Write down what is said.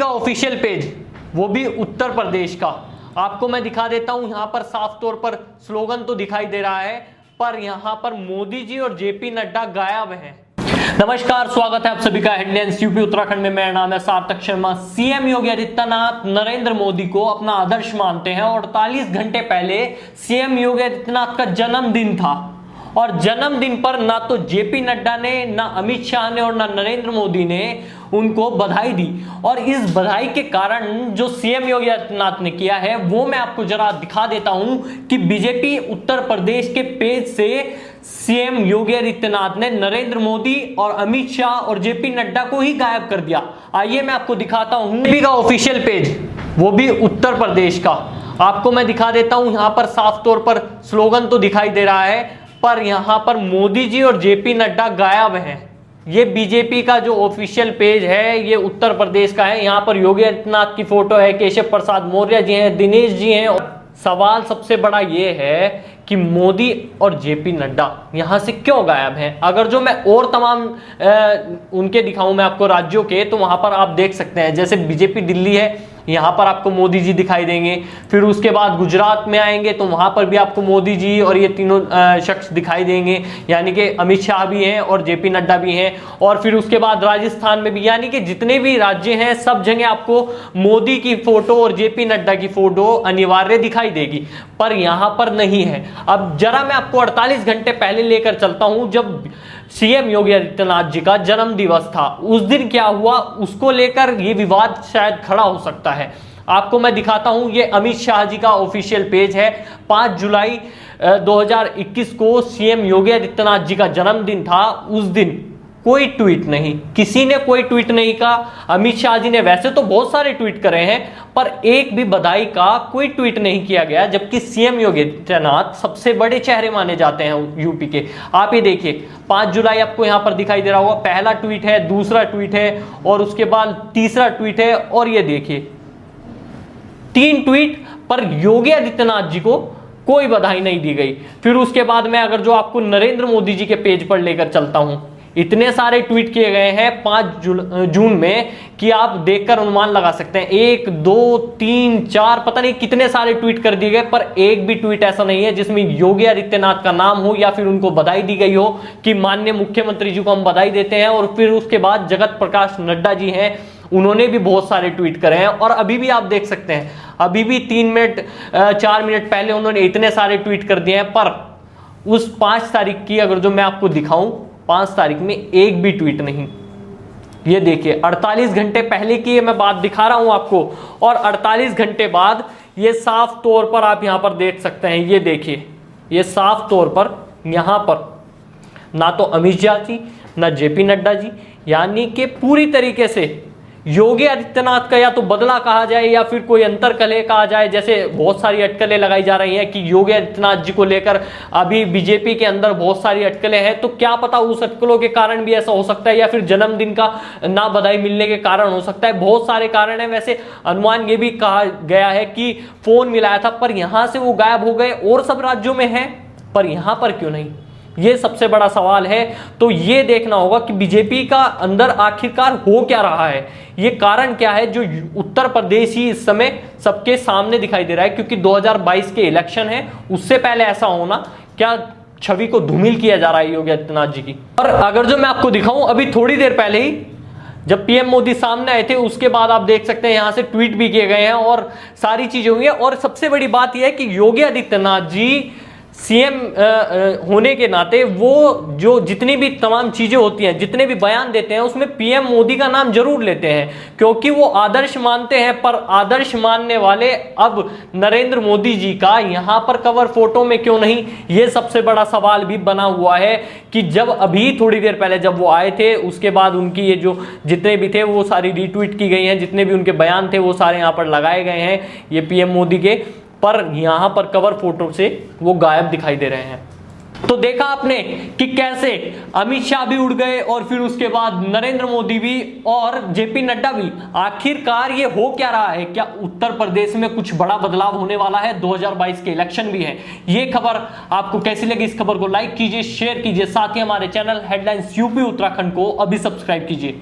का official page, वो भी उत्तर प्रदेश का। आपको मैं दिखा देता हूं, यहां पर साफ तौर पर स्लोगन तो दिखाई दे रहा है, पर यहां पर मोदी जी और जेपी नड्डा गायब हैं। नमस्कार, स्वागत है आप सभी का हेडलाइंस यूपी उत्तराखंड में। मेरा नाम है सार्थक शर्मा। सीएम योगी आदित्यनाथ नरेंद्र मोदी को अपना आदर्श मानते हैं और 48 घंटे पहले सीएम योगी आदित्यनाथ का जन्मदिन था और जन्मदिन पर ना तो जेपी नड्डा ने, ना अमित शाह ने और ना नरेंद्र मोदी ने उनको बधाई दी। और इस बधाई के कारण जो सीएम योगी आदित्यनाथ ने किया है वो मैं आपको जरा दिखा देता हूं कि बीजेपी उत्तर प्रदेश के पेज से सीएम योगी आदित्यनाथ ने नरेंद्र मोदी और अमित शाह और जेपी नड्डा को ही गायब कर दिया। आइए मैं आपको दिखाता हूं बीजेपी का ऑफिशियल पेज, वो भी उत्तर प्रदेश का। आपको मैं दिखा देता हूं, यहां पर साफ तौर पर स्लोगन तो दिखाई दे रहा है, पर यहां पर मोदी जी और जेपी नड्डा गायब हैं। ये बीजेपी का जो ऑफिशियल पेज है ये उत्तर प्रदेश का है। यहां पर योगी आदित्यनाथ की फोटो है, केशव प्रसाद मौर्य जी हैं, दिनेश जी हैं। सवाल सबसे बड़ा ये है कि मोदी और जेपी नड्डा यहां से क्यों गायब हैं। अगर जो मैं और तमाम उनके दिखाऊं मैं आपको राज्यों के, तो वहां पर आप देख सकते हैं जैसे बीजेपी दिल्ली है, यहां पर आपको मोदी जी दिखाई देंगे। फिर उसके बाद गुजरात में आएंगे तो वहां पर भी आपको मोदी जी और ये तीनों शख्स दिखाई देंगे, यानी कि अमित शाह भी हैं और जेपी नड्डा भी हैं। और फिर उसके बाद राजस्थान में भी, यानी कि जितने भी राज्य हैं सब जगह आपको मोदी की फोटो और जेपी नड्डा की फोटो अनिवार्य दिखाई देगी, पर यहां पर नहीं है। अब जरा मैं आपको 48 घंटे पहले लेकर चलता हूं, जब सीएम योगी आदित्यनाथ जी का जन्म दिवस था। उस दिन क्या हुआ उसको लेकर ये विवाद शायद खड़ा हो सकता है। आपको मैं दिखाता हूं, ये अमित शाह जी का ऑफिशियल पेज है। 5 जुलाई 2021 को सीएम योगी आदित्यनाथ जी का जन्मदिन था। उस दिन कोई ट्वीट नहीं, किसी ने कोई ट्वीट नहीं कहा। अमित शाह जी ने वैसे तो बहुत सारे ट्वीट करे हैं, पर एक भी बधाई का कोई ट्वीट नहीं किया गया, जबकि सीएम योगी आदित्यनाथ सबसे बड़े चेहरे माने जाते हैं यूपी के। आप ये देखिए, 5 जुलाई आपको यहां पर दिखाई दे रहा होगा, पहला ट्वीट है, दूसरा ट्वीट है और उसके बाद तीसरा ट्वीट है। और ये देखिए 3 ट्वीट, पर योगी आदित्यनाथ जी को कोई बधाई नहीं दी गई। फिर उसके बाद मैं अगर जो आपको नरेंद्र मोदी जी के पेज पर लेकर चलता हूं, इतने सारे ट्वीट किए गए हैं 5 जून में कि आप देखकर अनुमान लगा सकते हैं। 1 2 3 4 पता नहीं कितने सारे ट्वीट कर दिए गए, पर एक भी ट्वीट ऐसा नहीं है जिसमें योगी आदित्यनाथ का नाम हो या फिर उनको बधाई दी गई हो कि माननीय मुख्यमंत्री जी को हम बधाई देते हैं। और फिर उसके बाद जगत प्रकाश नड्डा जी हैं, उन्होंने भी बहुत सारे ट्वीट करे हैं। और अभी भी आप देख सकते हैं, अभी भी 3 मिनट 4 मिनट पहले उन्होंने इतने सारे ट्वीट कर दिए हैं। पर उस 5 तारीख की अगर जो मैं आपको दिखाऊं, 5 तारीख में एक भी ट्वीट नहीं। ये देखिए 48 घंटे पहले की मैं बात दिखा रहा हूं आपको, और 48 घंटे बाद ये साफ तौर पर आप यहां पर देख सकते हैं। ये देखिए, ये साफ तौर पर यहां पर ना तो अमित शाह जी ना जेपी नड्डा जी, यानी कि पूरी तरीके से योगी आदित्यनाथ का या तो बदला कहा जाए या फिर कोई अंतरकलह कहा जाए। जैसे बहुत सारी अटकलें लगाई जा रही हैं कि योगी आदित्यनाथ जी को लेकर अभी बीजेपी के अंदर बहुत सारी अटकलें हैं, तो क्या पता उस अटकलों के कारण भी ऐसा हो सकता है या फिर जन्मदिन का ना बधाई मिलने के कारण हो सकता है। बहुत सारे कारण हैं। वैसे अनुमान ये भी कहा गया है कि फोन मिलाया था, पर यहां से वो गायब हो गए। और सब राज्यों में है, पर यहां पर क्यों नहीं, ये सबसे बड़ा सवाल है। तो ये देखना होगा कि बीजेपी का अंदर आखिरकार हो क्या रहा है, ये कारण क्या है जो उत्तर प्रदेश ही इस समय सबके सामने दिखाई दे रहा है। क्योंकि 2022 के इलेक्शन है, उससे पहले ऐसा होना, क्या छवि को धूमिल किया जा रहा है योगी आदित्यनाथ जी की। और अगर जो मैं आपको दिखाऊं, अभी थोड़ी देर पहले ही जब पीएम मोदी सामने आए थे, उसके बाद आप देख सकते हैं यहां से ट्वीट भी किए गए हैं और सारी चीजें हुई हैं। और सबसे बड़ी बात यह है कि योगी आदित्यनाथ जी सीएम होने के नाते वो जो जितनी भी तमाम चीजें होती हैं, जितने भी बयान देते हैं, उसमें पीएम मोदी का नाम जरूर लेते हैं, क्योंकि वो आदर्श मानते हैं। पर आदर्श मानने वाले अब नरेंद्र मोदी जी का यहां पर कवर फोटो में क्यों नहीं, ये सबसे बड़ा सवाल भी बना हुआ है। कि जब अभी थोड़ी देर पहले जब वो आए थे, उसके बाद उनकी ये जो जितने भी थे वो सारी रीट्वीट की गई हैं, जितने भी उनके बयान थे वो सारे यहां पर लगाए गए हैं ये पीएम मोदी के, पर यहां पर कवर फोटो से वो गायब दिखाई दे रहे हैं। तो देखा आपने कि कैसे अमित शाह भी उड़ गए और फिर उसके बाद नरेंद्र मोदी भी और जेपी नड्डा भी। आखिरकार ये हो क्या रहा है, क्या उत्तर प्रदेश में कुछ बड़ा बदलाव होने वाला है? 2022 के इलेक्शन भी है। ये खबर आपको कैसी लगी? इस खबर को लाइक कीजिए, शेयर कीजिए, साथ ही हमारे चैनल हेडलाइंस यूपी उत्तराखंड को अभी सब्सक्राइब कीजिए।